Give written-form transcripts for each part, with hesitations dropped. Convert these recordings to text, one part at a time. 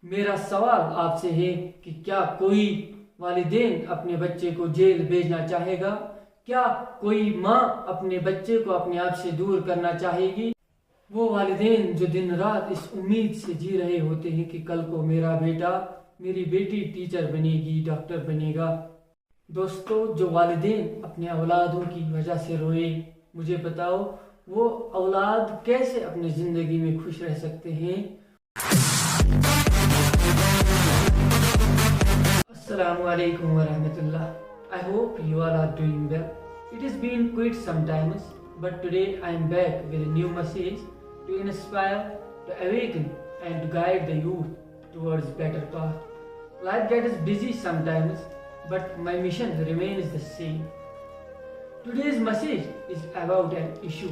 मेरा सवाल आपसे है कि क्या कोई वालिदैन अपने बच्चे को जेल भेजना चाहेगा? क्या कोई माँ अपने बच्चे को अपने आप से दूर करना चाहेगी? वो वालिदैन जो दिन रात इस उम्मीद से जी रहे होते हैं कि कल को मेरा बेटा, मेरी बेटी टीचर बनेगी, डॉक्टर बनेगा। दोस्तों, जो वालिदैन अपने औलादों की वजह से रोए, मुझे बताओ वो औलाद कैसे अपनी ज़िंदगी में खुश रह सकते हैं? Assalamu alaikum wa rahmatullah. I hope you all are doing well. It has been quite some time, but today I am back with a new message to inspire, to awaken, and to guide the youth towards better path. Life gets busy sometimes, but my mission remains the same. Today's message is about an issue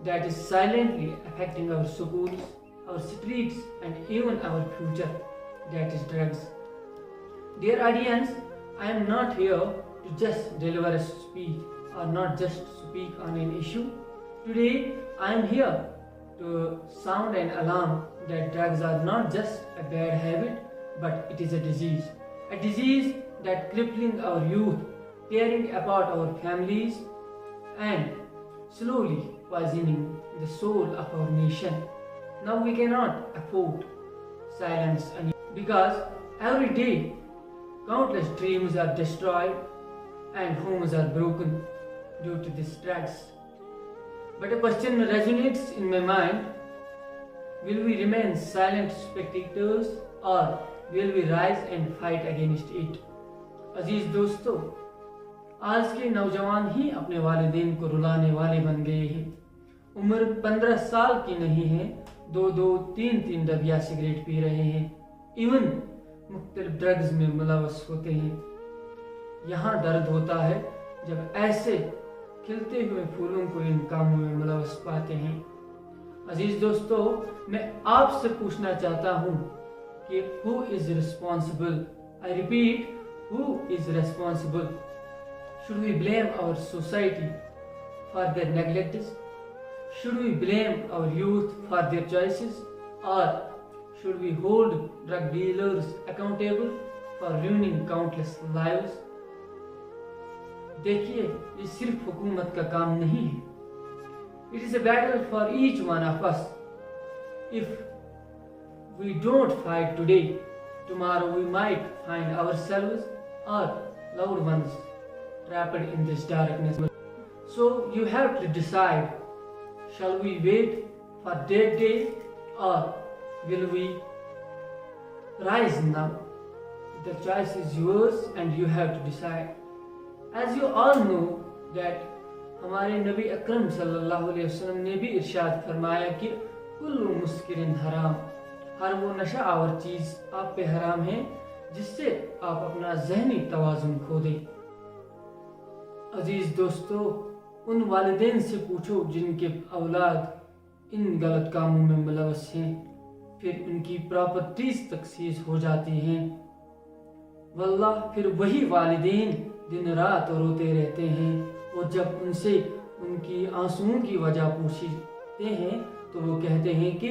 that is silently affecting our schools, our streets, and even our future. That is drugs. Dear audience, I am not here to just deliver a speech or not just speak on an issue. Today, I am here to sound an alarm that drugs are not just a bad habit, but it is a disease that crippling our youth, tearing apart our families, and slowly poisoning the soul of our nation. Now we cannot afford silence because every day countless dreams are destroyed and homes are broken due to this drugs. But a question resonates in my mind: will we remain silent spectators or will we rise and fight against it? अजीज दोस्तों, आज के नौजवान ही अपने वालिदैन को रुलाने वाले बन गए हैं। उम्र 15 साल की नहीं है, 2-2, 3-3 डबिया सिगरेट पी रहे हैं, इवन मुख्तलिफ ड्रग्स में मुलव्वस होते हैं। यहाँ दर्द होता है जब ऐसे खिलते हुए फूलों को इन कामों में मुलव्वस पाते हैं। अजीज दोस्तों, मैं आपसे पूछना चाहता हूँ कि who is responsible? I repeat, who is responsible? Should we blame our society for their neglect? Should we blame our youth for their choices? Or should we hold drug dealers accountable for ruining countless lives? देखिए, ये सिर्फ हुकूमत का काम नहीं है. It is a battle for each one of us. If we don't fight today, tomorrow we might find ourselves or loved ones trapped in this darkness. So you have to decide, shall we wait for that day or will we rise now? The choice is yours and you have to decide. As you all know that हमारे नबी अकरम सल्लल्लाहु अलैहि वसल्लम ने भी इरशाद फरमाया कि कुल्लु मुस्किरिन हराम, हर वो नशा आवर चीज़ आप पे हराम है जिससे आप अपना जहनी तवाजुन खो दें। अजीज दोस्तों, उन वालिदैन से पूछो जिनके औलाद इन गलत कामों में मुलव्वस हैं, फिर उनकी प्रॉपर्टीज तक सीज हो जाती हैं। वल्लाह, फिर वही वालिदैन दिन रात रोते रहते हैं और जब उनसे उनकी आंसुओं की वजह पूछते हैं तो वो कहते हैं कि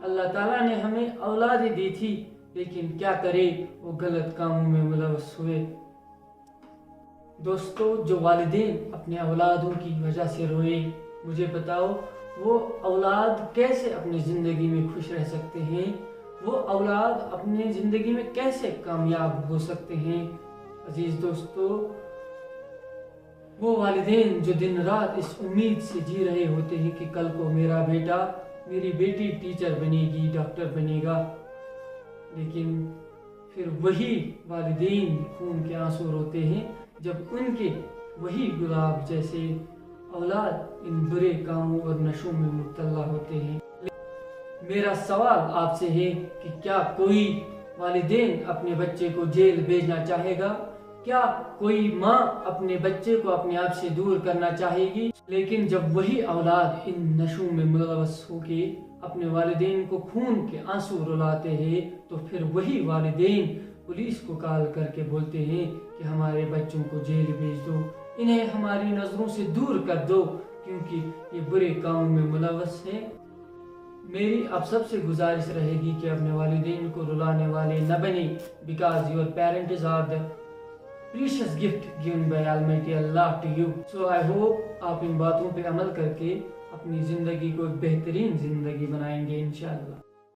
अल्लाह ताला ने हमें औलादें दी थी, लेकिन क्या करे वो गलत कामों में मुलव्वस हुए। दोस्तों, जो वालिदैन अपने औलादों की वजह से रोए, मुझे बताओ वो औलाद कैसे अपनी ज़िंदगी में खुश रह सकते हैं? वो औलाद अपनी ज़िंदगी में कैसे कामयाब हो सकते हैं? अजीज़ दोस्तों, वो वालिदैन जो दिन रात इस उम्मीद से जी रहे होते हैं कि कल को मेरा बेटा, मेरी बेटी टीचर बनेगी, डॉक्टर बनेगा, लेकिन फिर वही वालिदैन खून के आंसू रोते हैं जब उनके वही गुलाब जैसे औलाद इन बुरे कामों और नशों में मुब्तला होते हैं। मेरा सवाल आपसे है कि क्या कोई वालिदैन अपने बच्चे को जेल भेजना चाहेगा? क्या कोई माँ अपने बच्चे को अपने आप से दूर करना चाहेगी? लेकिन जब वही औलाद इन नशों में मुलव्वस होके अपने वालिदैन को खून के आंसू रुलाते हैं तो फिर वही वालिदैन पुलिस को कॉल करके बोलते हैं कि हमारे बच्चों को जेल भेज दो, इन्हें हमारी नज़रों से दूर कर दो क्योंकि ये बुरे कामों में मुलव्वस हैं। मेरी आप सबसे गुजारिश रहेगी कि अपने वालिदैन को रुलाने वाले न बने, because your parents are the precious gift given by almighty Allah to you. So I hope आप इन बातों पे अमल करके अपनी ज़िंदगी को एक बेहतरीन ज़िंदगी बनाएंगे इंशाअल्लाह।